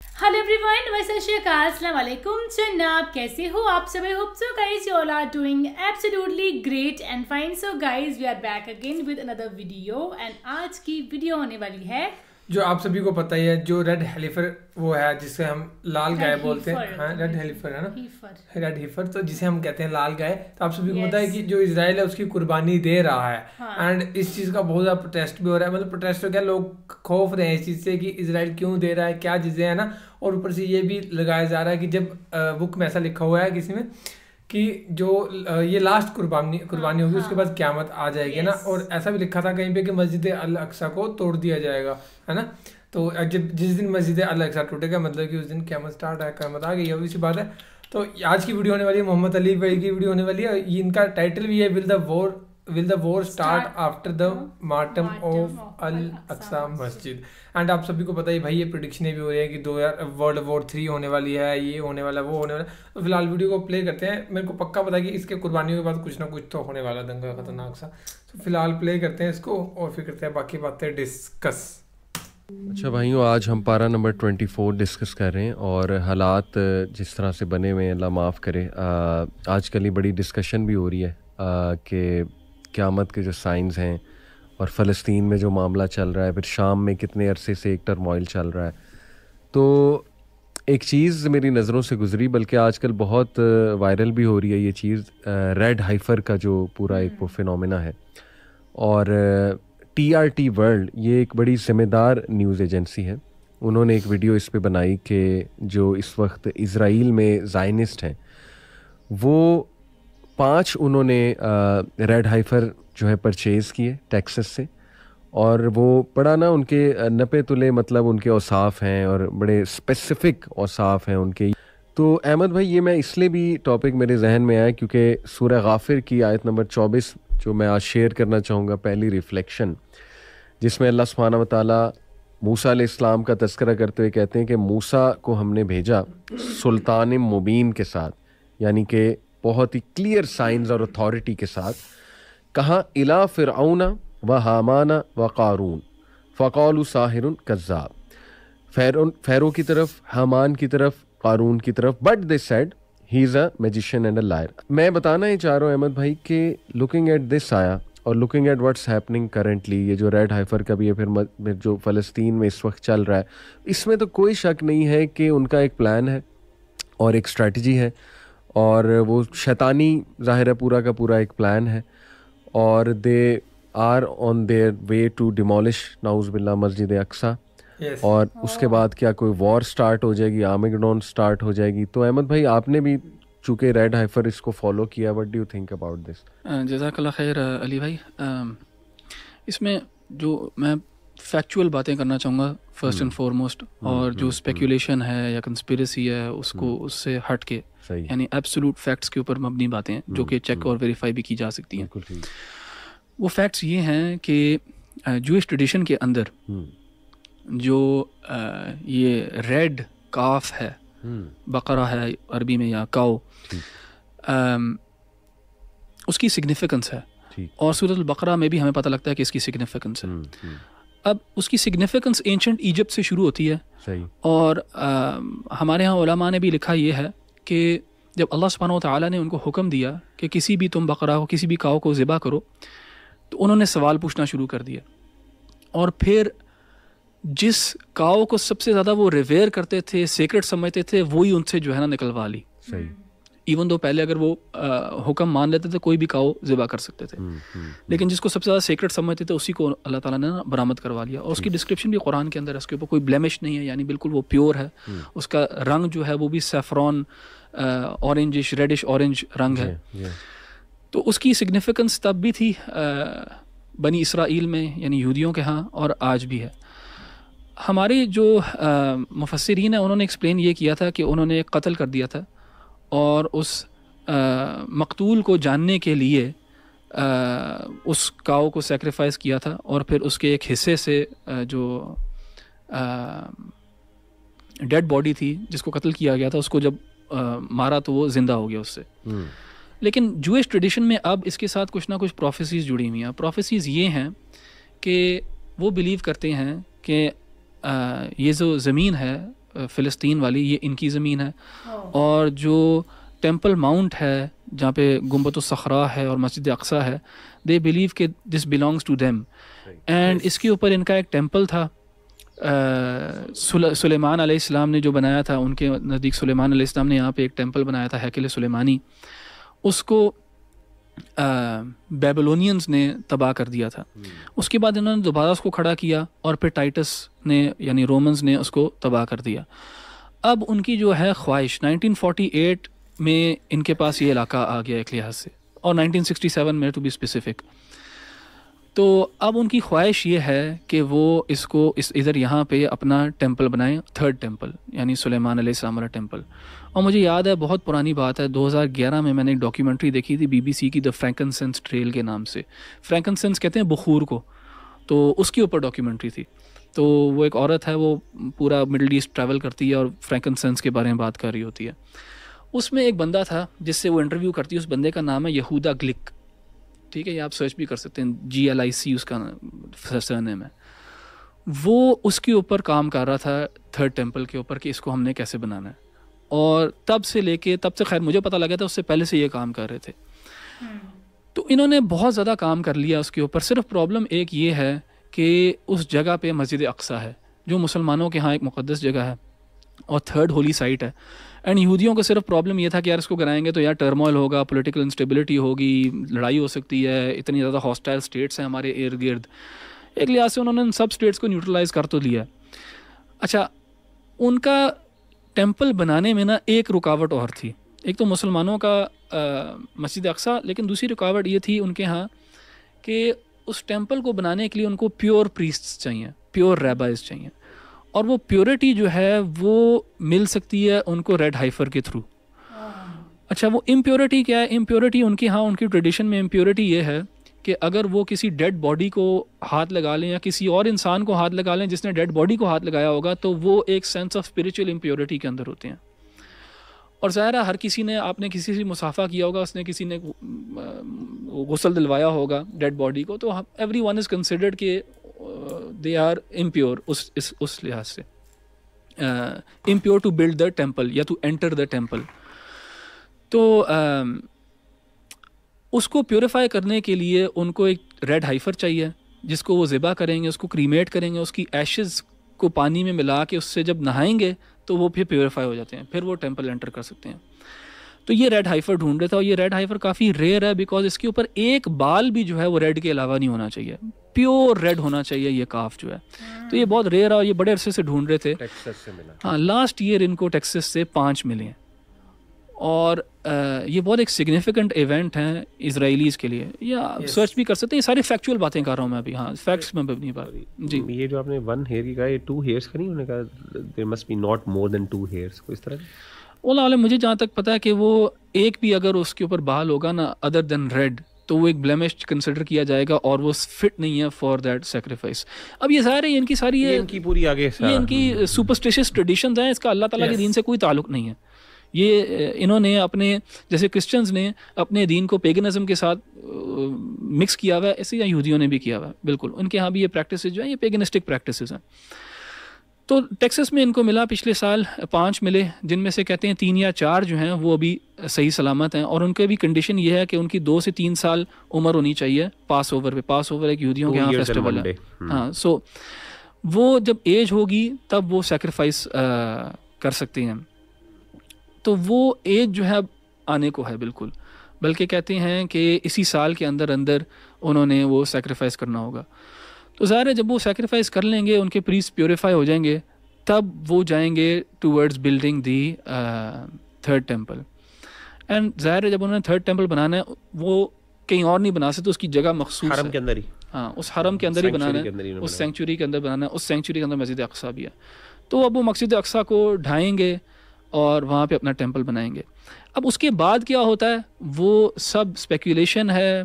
Hello everyone, अस्सलाम वालेकुम। जनाब, कैसे हो आप सभी? Hope so guys you all are doing absolutely great and fine. So guys, we are back again with another video and आज की वीडियो होने वाली है जो आप सभी को पता ही है, जो रेड हेलिफर वो है जिसे हम लाल गाय बोलते हैं। हाँ, रेड हेलिफर है ना, रेड हीफर, तो जिसे हम कहते हैं लाल गाय। तो आप सभी को पता है कि जो इजराइल है उसकी कुर्बानी दे रहा है एंड इस चीज़ का बहुत ज़्यादा प्रोटेस्ट भी हो रहा है। मतलब प्रोटेस्ट हो क्या, लोग खौफ रहे हैं इस चीज़ से कि इजराइल क्यों दे रहा है, क्या चीज़ें हैं ना। और ऊपर से ये भी लगाया जा रहा है कि जब बुक में ऐसा लिखा हुआ है किसी में कि जो ये लास्ट कुर्बानी होगी, उसके बाद क़यामत आ जाएगी ना। और ऐसा भी लिखा था कहीं पे कि मस्जिद अल अक्सा को तोड़ दिया जाएगा, है ना। तो जब जिस दिन मस्जिद अल अक्सा टूटेगा मतलब कि उस दिन क़यामत स्टार्ट है, क़यामत आ गई, obvious सी बात है। तो आज की वीडियो होने वाली है, मोहम्मद अली भाई की वीडियो होने वाली है। इनका टाइटल भी है will the war start after the martyrdom of Al Aqsa मस्जिद। एंड आप सभी को पता ही भाई, ये प्रेडिक्शनें भी हो रही है कि 2000 वर्ल्ड वॉर 3 होने वाली है, ये होने वाला है, वो होने वाला है। तो फिलहाल वीडियो को प्ले करते हैं। मेरे को पक्का पता है कि इसके कुर्बानियों के बाद कुछ ना कुछ तो होने वाला है, दंगा खतरनाक सा। तो फिलहाल प्ले करते हैं इसको और फिर करते हैं बाकी बातें डिस्कस। अच्छा भाइयों, आज हम पारा नंबर 24 डिस्कस कर रहे हैं और हालात जिस तरह से बने हुए हैं, अल्लाह माफ़ करे। आजकल ये बड़ी डिस्कशन भी हो रही है कि क़यामत के जो साइंस हैं और फ़लस्तीन में जो मामला चल रहा है, फिर शाम में कितने अरसे से एक टर्मोइल चल रहा है। तो एक चीज़ मेरी नज़रों से गुज़री, बल्कि आजकल बहुत वायरल भी हो रही है ये चीज़, रेड हाइफर का जो पूरा एक वो फिनोमेना है। और TRT वर्ल्ड, ये एक बड़ी ज़िम्मेदार न्यूज़ एजेंसी है। उन्होंने एक वीडियो इस पे बनाई कि जो इस वक्त इज़राइल में ज़ायनिस्ट हैं, वो 5 उन्होंने रेड हाइफर जो है परचेज़ किए टेक्सास से। और वो बड़ा ना उनके नपे तुले, मतलब उनके औसाफ हैं और बड़े स्पेसिफ़िक औसाफ हैं उनके। तो अहमद भाई, ये मैं इसलिए भी टॉपिक मेरे जहन में आया क्योंकि सूरह गाफिर की आयत नंबर 24 जो मैं आज शेयर करना चाहूँगा, पहली रिफ्लेक्शन, जिसमें अल्लाह सुब्हानहू व तआला मूसा अलैहिस्सलाम का तज़किरा करते हुए कहते हैं कि मूसा को हमने भेजा सुल्तान मुबीन के साथ, यानी कि बहुत ही क्लियर साइंस और अथॉरिटी के साथ। कहाँ? इला फ़िरऔना व हामाना व क़ारून फ़क़ालू साहिरुन कज़्ज़ाब। फ़ैरो की तरफ, हामान की तरफ, क़ारून की तरफ, but they said he is a magician and a liar. मैं बताना ही चाह रहा हूँ अहमद भाई कि लुकिंग एट दिस आया और looking at what's happening currently, ये जो रेड हाइफर का भी है, फिर जो फ़लस्तीन में इस वक्त चल रहा है, इसमें तो कोई शक नहीं है कि उनका एक प्लान है और एक स्ट्रैटेजी है और वो शैतानी ज़ाहिर है पूरा का पूरा एक प्लान है। और they are on their way to demolish नाउज़ बिल्लाह मस्जिद अक्सा। और उसके बाद क्या कोई वॉर स्टार्ट हो जाएगी, आर्मेगेडोन स्टार्ट हो जाएगी। तो अहमद भाई, आपने भी चूँकि रेड हाइफर इसको फॉलो किया, what do you think about this? जज़ाकल्लाह खैर अली भाई। इसमें जो मैं फैक्चुअल बातें करना चाहूँगा फर्स्ट एंड फॉरमोस्ट, और जो स्पेकुलेशन है या कंस्पिरेसी है उसको उससे हट के, यानी एब्सोल्यूट फैक्ट्स के ऊपर मबनी बातें हैं जो कि चेक और वेरीफाई भी की जा सकती हैं। वो फैक्ट्स ये हैं कि जूइश ट्रेडिशन के अंदर जो ये रेड काफ है, बकरा है अरबी में या काओ, उसकी सिग्निफिकेंस है। और सूरत अल-बकरा में भी हमें पता लगता है कि इसकी सिग्निफिकेंस है। अब उसकी सिग्निफिकेंस एंशंट इजिप्ट से शुरू होती है। और हमारे यहाँ उलमा ने भी लिखा ये है कि जब अल्लाह सुब्हानहू व तआला ने उनको हुक्म दिया कि किसी भी तुम बकरा को, किसी भी काओ को ज़िबा करो, तो उन्होंने सवाल पूछना शुरू कर दिया। और फिर जिस काओ को सबसे ज़्यादा वो रिवेयर करते थे, सेक्रेट समझते थे, वही उनसे जो है ना निकलवा ली। इवन दो पहले अगर वो हुक्म मान लेते थे कोई भी काओ ज़िबा कर सकते थे, लेकिन जिसको सबसे ज़्यादा सेक्रेट समझते थे उसी को अल्लाह ताला ने बरामद करवा लिया। और उसकी डिस्क्रिप्शन भी कुरान के अंदर है, उसके ऊपर कोई ब्लेमिश नहीं है, यानी बिल्कुल वो प्योर है। उसका रंग जो है वो भी सैफरॉन ऑरेंजिश, रेडिश ऑरेंज रंग है। तो उसकी सिग्निफिकेंस तब भी थी बनी इसराइल में, यानी यहूदियों के यहाँ, और आज भी है। हमारे जो मुफस्सिरीन हैं उन्होंने एक्सप्लेन ये किया था कि उन्होंने कत्ल कर दिया था और उस मकतूल को जानने के लिए उस काऊ को सेक्रीफाइस किया था, और फिर उसके एक हिस्से से जो डेड बॉडी थी जिसको कत्ल किया गया था, उसको जब मारा तो वो ज़िंदा हो गया उससे। लेकिन जूइश ट्रेडिशन में अब इसके साथ कुछ ना कुछ प्रोफेसीज़ जुड़ी हुई हैं। प्रोफेसीज़ ये हैं कि वो बिलीव करते हैं कि ये जो ज़मीन है फ़िलिस्तीन वाली, ये इनकी ज़मीन है। और जो टेंपल माउंट है जहाँ पे गुंबद-उस-सखरा है और मस्जिद अक्सा है, दे बिलीव कि this belongs to them. And इसके ऊपर इनका एक टेंपल था, सुलेमान अलैहिस्सलाम ने जो बनाया था, उनके नज़दीक सुलेमान अलैहिस्सलाम ने यहाँ पे एक टेंपल बनाया था, हैकल सुलेमानी। उसको बेबीलोनियंस ने तबाह कर दिया था। उसके बाद इन्होंने दोबारा उसको खड़ा किया और फिर टाइटस ने यानी रोमन्स ने उसको तबाह कर दिया। अब उनकी जो है ख्वाहिश, 1948 में इनके पास ये इलाका आ गया एक लिहाज से, और 1967 में टू बी स्पेसिफिक। तो अब उनकी ख्वाहिश ये है कि वो इसको इधर यहाँ पे अपना टेंपल बनाएं, थर्ड टेंपल यानी सुलेमान अलैहिस्सलाम वाला टेंपल। और मुझे याद है, बहुत पुरानी बात है, 2011 में मैंने एक डॉक्यूमेंट्री देखी थी BBC की, द फ्रैंकिनसेंस ट्रेल के नाम से। फ्रैंकिनसेंस कहते हैं बखूर को, तो उसके ऊपर डॉक्यूमेंट्री थी। तो वो एक औरत है, वो पूरा मिडल ईस्ट ट्रैवल करती है और फ्रैंकिनसेंस के बारे में बात कर रही होती है। उसमें एक बंदा था जिससे वो इंटरव्यू करती है, उस बंदे का नाम है यहूदा ग्लिक। ठीक है, ये आप सर्च भी कर सकते हैं, GLIC उसका सरनेम है। वो उसके ऊपर काम कर रहा था, थर्ड टेंपल के ऊपर, कि इसको हमने कैसे बनाना है। और तब से खैर मुझे पता लगा था, उससे पहले से ये काम कर रहे थे। तो इन्होंने बहुत ज़्यादा काम कर लिया उसके ऊपर। सिर्फ प्रॉब्लम एक ये है कि उस जगह पे मस्जिद अक्सा है, जो मुसलमानों के यहाँ एक मुक़द्दस जगह है और थर्ड होली साइट है। एंड यहूदियों को सिर्फ प्रॉब्लम ये था कि यार इसको कराएंगे तो यार टर्मोइल होगा, पॉलिटिकल इंस्टेबिलिटी होगी, लड़ाई हो सकती है, इतनी ज़्यादा हॉस्टाइल स्टेट्स हैं हमारे इर्द गिर्द। एक लिहाज से उन्होंने इन सब स्टेट्स को न्यूट्रलाइज कर तो लिया। अच्छा, उनका टेंपल बनाने में ना एक रुकावट और थी। एक तो मुसलमानों का मस्जिद अक्सा, लेकिन दूसरी रुकावट ये थी उनके यहाँ कि उस टेंपल को बनाने के लिए उनको प्योर प्रीस्ट्स चाहिए, प्योर रैबाइज चाहिए। और वो प्योरिटी जो है वो मिल सकती है उनको रेड हाइफर के थ्रू। अच्छा, वो इम्प्योरिटी क्या है? इम्प्योरिटी उनके यहाँ, उनकी ट्रेडिशन में इम्प्योरिटी ये है कि अगर वो किसी डेड बॉडी को हाथ लगा लें या किसी और इंसान को हाथ लगा लें जिसने डेड बॉडी को हाथ लगाया होगा, तो वो एक सेंस ऑफ स्पिरिचुअल इम्प्योरिटी के अंदर होते हैं। और ज़ाहिर है हर किसी ने, आपने किसी से मुसाफा किया होगा, उसने किसी ने गुस्ल दिलवाया होगा डेड बॉडी को, तो एवरी वन इज़ कंसिडर्ड कि दे आर इम्प्योर उस लिहाज से, impure to build the temple या टू एंटर द टेंपल। तो उसको प्योरीफाई करने के लिए उनको एक रेड हाइफर चाहिए जिसको वो ज़िबा करेंगे, उसको क्रीमेट करेंगे, उसकी एशेज़ को पानी में मिला के उससे जब नहाएंगे तो वो फिर प्योरीफाई हो जाते हैं, फिर वो टेंपल एंटर कर सकते हैं। तो ये रेड हाइफर ढूंढ रहे थे, और ये रेड हाइफर काफ़ी रेयर है बिकॉज इसके ऊपर एक बाल भी जो है वो रेड के अलावा नहीं होना चाहिए, प्योर रेड होना चाहिए ये काफ जो है। तो ये बहुत रेयर है और ये बड़े अरसे से ढूंढ रहे थे। टेक्सास से मिला। हाँ, लास्ट ईयर इनको टेक्सास से 5 मिले हैं। और ये बहुत एक सिग्निफिकेंट इवेंट है इजराइलीज़ के लिए। या सर्च भी कर सकते हैं, ये सारी फैक्चुअल बातें कर रहा हूँ मैं अभी। हाँ, फैक्ट्स में अपनी बात जी। ये जो आपने 1 हेयर की कहा, ये 2 हेयर्स का नहीं, उन्होंने कहा there must be not more than 2 heirs, कोई इस तरह ओला। मुझे जहाँ तक पता है कि वो एक भी अगर उसके ऊपर बाल होगा ना अदर देन रेड, तो वो एक ब्लेमिश कंसिडर किया जाएगा और वो फिट नहीं है फॉर दैट सेक्रीफाइस। अब ये सारे इनकी सारी ये इनकी पूरी आगे ये इनकी सुपरस्टिशियस ट्रेडिशंस हैं, इसका अल्लाह ताला के दीन से कोई ताल्लुक नहीं है। ये इन्होंने अपने, जैसे क्रिश्चियंस ने अपने दीन को पेगनिज्म के साथ मिक्स किया हुआ है, ऐसे यहूदियों ने भी किया हुआ है। बिल्कुल उनके यहाँ भी ये प्रैक्टिसेस जो है ये पेगनिस्टिक प्रैक्टिसेस हैं। तो टेक्सास में इनको मिला पिछले साल 5 मिले, जिनमें से कहते हैं 3 या 4 जो हैं वो अभी सही सलामत हैं। और उनके भी कंडीशन ये है कि उनकी 2 से 3 साल उम्र होनी चाहिए पास ओवर पे। पास ओवर एक यहूदियों के यहाँ फेस्टिवल है। हाँ, सो वो जब एज होगी तब वो सेक्रीफाइस कर सकते हैं। तो वो एज जो है आने को है बिल्कुल, बल्कि कहते हैं कि इसी साल के अंदर अंदर उन्होंने वो सेक्रीफाइस करना होगा। तो ज़ाहिर है जब वो सेक्रीफाइस कर लेंगे, उनके प्रीस्ट प्योरीफाई हो जाएंगे, तब वो जाएंगे towards building the third temple. And ज़ाहिर है जब उन्होंने थर्ड टेंपल बनाना है वो कहीं और नहीं बना सकते, उसकी जगह मखसूस हरम के अंदर ही। हाँ, उस हरम के अंदर ही बनाना है, उस सेंचुरी के अंदर बनाना है। उस सेंचुरी के अंदर मस्जिद अक्सा भी है। तो अब वो मस्जिद अक्सा को ढाएंगे और वहाँ पे अपना टेंपल बनाएंगे। अब उसके बाद क्या होता है वो सब स्पेकुलेशन है।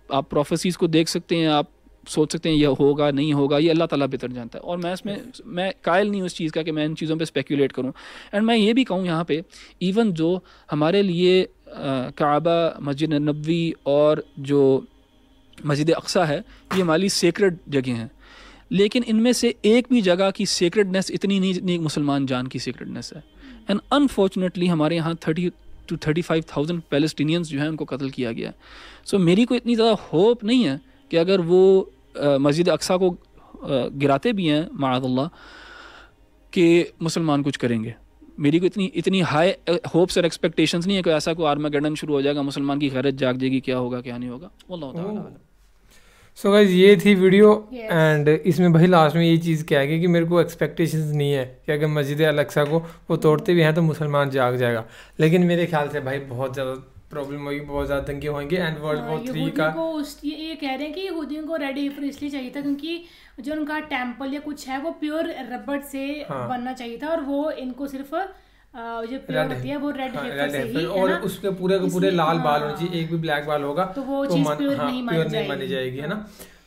आप प्रोफेसीज़ को देख सकते हैं, आप सोच सकते हैं यह होगा नहीं होगा, ये अल्लाह ताला बेहतर जानता है। और मैं कायल नहीं हूँ उस चीज़ का कि मैं इन चीज़ों पे स्पेकुलेट करूँ। एंड मैं ये भी कहूँ यहाँ पे, इवन जो हमारे लिए काबा, मस्जिद नबवी और जो मस्जिद अक्सा है, ये हमारी सेक्रेड जगह हैं। लेकिन इनमें से एक भी जगह की सेक्रेडनेस इतनी नहीं मुसलमान जान की सेक्रेडनेस है। एंड अनफॉर्चुनेटली हमारे यहाँ 30 to 35,000 पैलेस्टीनियंस जो हैं उनको कत्ल किया गया। सो मेरी कोई इतनी ज़्यादा होप नहीं है कि अगर वो मस्जिद अक्सा को गिराते भी हैं माअज़ल्लाह कि मुसलमान कुछ करेंगे। मेरी को इतनी हाई होप्स और एक्सपेक्टेशंस नहीं है कि ऐसा कोई आर्मागेडन शुरू हो जाएगा, मुसलमान की गैरत जाग जाएगी, क्या होगा क्या नहीं होगा, वल्लाहु ताला आलम। सो गाइस ये थी वीडियो एंड इसमें भाई लास्ट में ये चीज़ क्या है कि मेरे को एक्सपेक्टेशंस नहीं है कि अगर मस्जिद अल-अक्सा को वो तोड़ते भी हैं तो मुसलमान जाग जाएगा, लेकिन मेरे ख्याल से भाई बहुत ज़्यादा प्रॉब्लम होगी, बहुत ज़्यादा दंगे होंगे। एंड वर्ल्ड वॉर 3 का ये कह रहे हैं कि यहूदियों को रेड हीफर इसलिए चाहिए था क्योंकि जो उनका टेम्पल या कुछ है वो प्योर रबड़ से बनना चाहिए था और वो इनको सिर्फ जो प्योर होती है वो रेड हीफर से ही, और उसके पूरे के पूरे लाल बाल होने चाहिए, एक भी ब्लैक बाल होगा तो वो चीज प्योर नहीं मानी जाएगी, है ना।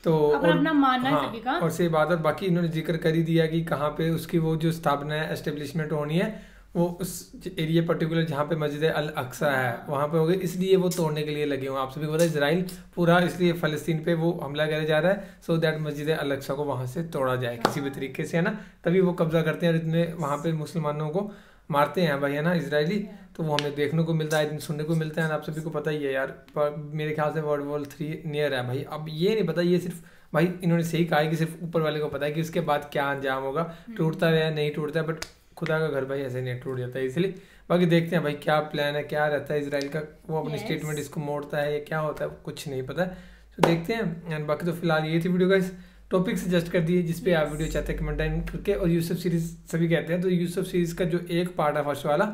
तो अपना मानना है सभी का। और सही बात है, बाकी इन्होंने जिक्र कर ही दिया कि कहाँ पे उसकी वो जो स्थापना है एस्टेब्लिशमेंट होनी है वो उस एरिया पर्टिकुलर जहाँ पे मस्जिद अल अक्सा है वहाँ पे हो गए, इसलिए वो तोड़ने के लिए लगे हुए। आप सभी को पता है इजराइल पूरा इसलिए फ़लस्तीन पे वो हमला करे जा रहा है सो दैट मस्जिद अल अक्सा को वहाँ से तोड़ा जाए किसी भी तरीके से, है ना। तभी वो कब्जा करते हैं और इतने वहाँ पे मुसलमानों को मारते हैं भाई, है ना, इजरायली। तो वो हमें देखने को मिलता है, सुनने को मिलता है। आप सभी को पता ही है यार, मेरे ख्याल से वर्ल्ड वॉर 3 नियर है भाई। अब ये नहीं पता, ये सिर्फ भाई इन्होंने सही कहा है कि सिर्फ ऊपर वाले को पता है कि उसके बाद क्या अंजाम होगा, टूटता है या नहीं टूटता है, बट खुदा का घर भाई ऐसे नहीं टूट जाता है। इसलिए बाकी देखते हैं भाई क्या प्लान है, क्या रहता है इजराइल का, वो अपनी स्टेटमेंट इसको मोड़ता है या क्या होता है, कुछ नहीं पता। तो देखते हैं। एंड बाकी तो फिलहाल ये थी वीडियो गाइस, टॉपिक सजेस्ट कर दिए जिस पे आप वीडियो चाहते हैं कमेंट टाइम करके। और यूसुफ सीरीज सभी कहते हैं, तो यूसुफ सीरीज का जो एक पार्ट है फर्स्ट वाला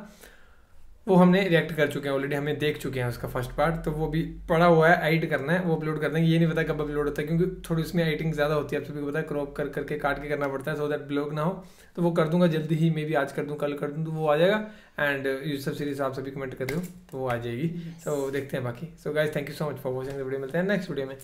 वो हमने रिएक्ट कर चुके हैं ऑलरेडी, हमें देख चुके हैं उसका फर्स्ट पार्ट, तो वो भी पड़ा हुआ है, एडिट करना है, वो अपलोड करना है। ये नहीं पता कब अपलोड होता है क्योंकि थोड़ी उसमें एडिटिंग ज़्यादा होती है, आप सभी को पता है, क्रॉप कर करके काट के करना पड़ता है सो दैट ब्लॉग ना हो। तो वो कर दूंगा जल्दी ही, मे भी आज कर दूँ कल कर दूँ, तो वो आ जाएगा। एंड यूसुफ सीरीज आप सभी कमेंट कर रहे हो तो वो आ जाएगी। तो देखते हैं बाकी। So guys thank you so much for watching the video, मिलते हैं नेक्स्ट वीडियो में।